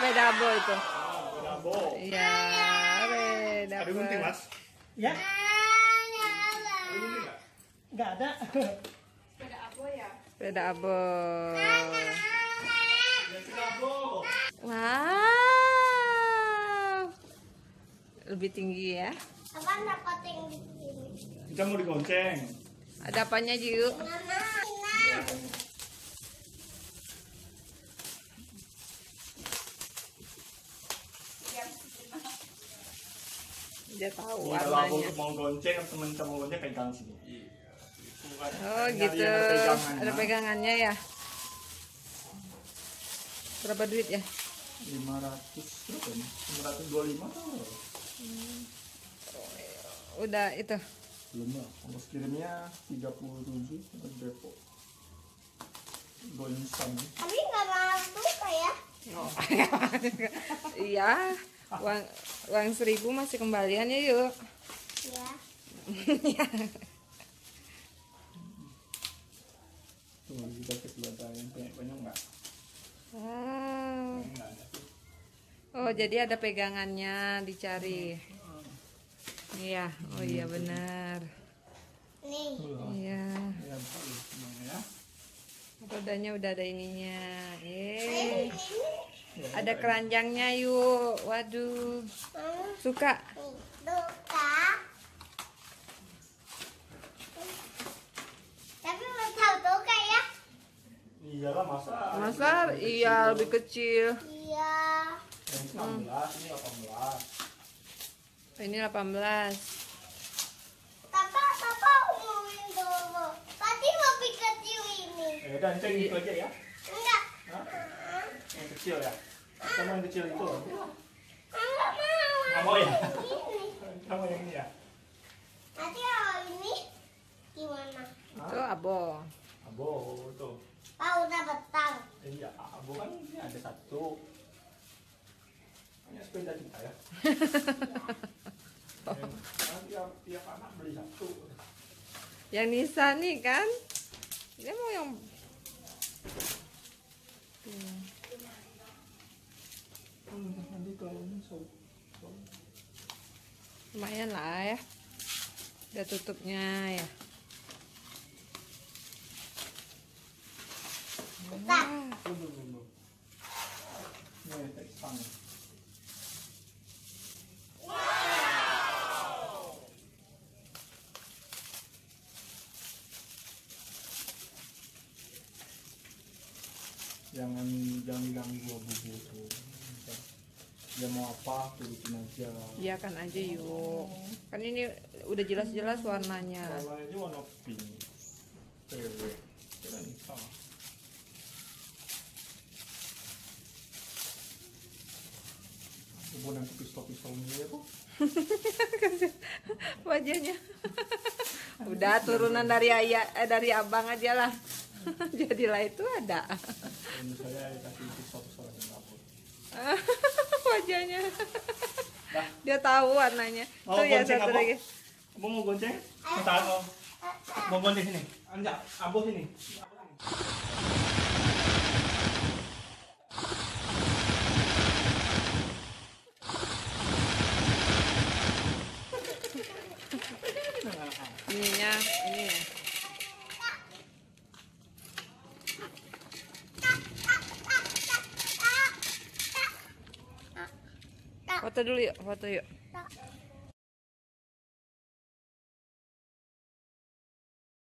sepeda abo itu. Sepeda abo. Iya, Ada gunting, Mas? Ya, Ada gunting nggak? nggak ada. Sepeda abo. Ya, sepeda abo. Wow. Lebih tinggi ya. Abang dapat yang di sini. Kita mau digonceng. Ada apanya Jiu? Mama. Dia tahu Nih, kalau aku warnanya. mau gonceng, temen kita mau gonceng pegang sini. Oh gitu. Ada pegangannya ya. Berapa duit ya? 500 berapa nih? 525 atau? Udah itu. Belum lah. Ongkos kirimnya 37 ke Depok. Go instan. Tapi nggak mau buka ya. Oh. Iya. Uang 1.000 masih kembalian ya yuk. Ya. Tuh kita cek dulu ada yang banyak nggak? Wow. Nggak ada tuh. Oh jadi ada pegangannya dicari. Iya. Oh iya benar. Nih. Iya. Ya, bagus semuanya ya. Rodanya udah ada ininya. Ini. Ya, Ada keranjangnya yuk. Waduh. Suka? Nih. Duka. Tapi mau tahu duka ya? Iyalah masa. Masa? Iya lebih kecil. Iya. Yang 19 ini 18. Ini 18. Papa umumin dulu. Tadi mau kecil ini. Dan cek itu aja ya. Enggak. Hah? Yang kecil ya. Kita mau yang kecil itu. Enggak mau. Nggak mau ya? Ini. Kamu yang ini ya. Nanti kalau ini gimana? Itu abo. Abo tuh. Pak udah betang. Iya, abo kan ini ada satu. Hanya sepeda kita ya. Tiap anak beli satu. Yang Nisa nih kan? Dia mau yang Nanti kalau ini lumayan lah ya. Udah tutupnya ya. Betang. Tunggu. Ini teksang. Jangan ganggu abu-abu tuh. Dia mau apa turutin aja. Iya kan aja yuk. Kan ini udah jelas-jelas warnanya. Kalau ini warna pink. Cewek. Kira Nisa. Ibu nanti pistol-pistolnya ya kok. Wajahnya. Udah turunan dari ayah dari abang aja lah. Jadilah itu ada. Ini saya kasih pistol-pistol yang dapur. Wajahnya. Dah. Dia tahu warnanya. Mau Tuh ya gonceng satu Abo? lagi. Abo mau gonceng? Minta Abo. Mau gonceng sini? Enggak, Abo sini. Ininya ini ya. Foto dulu yuk, foto yuk.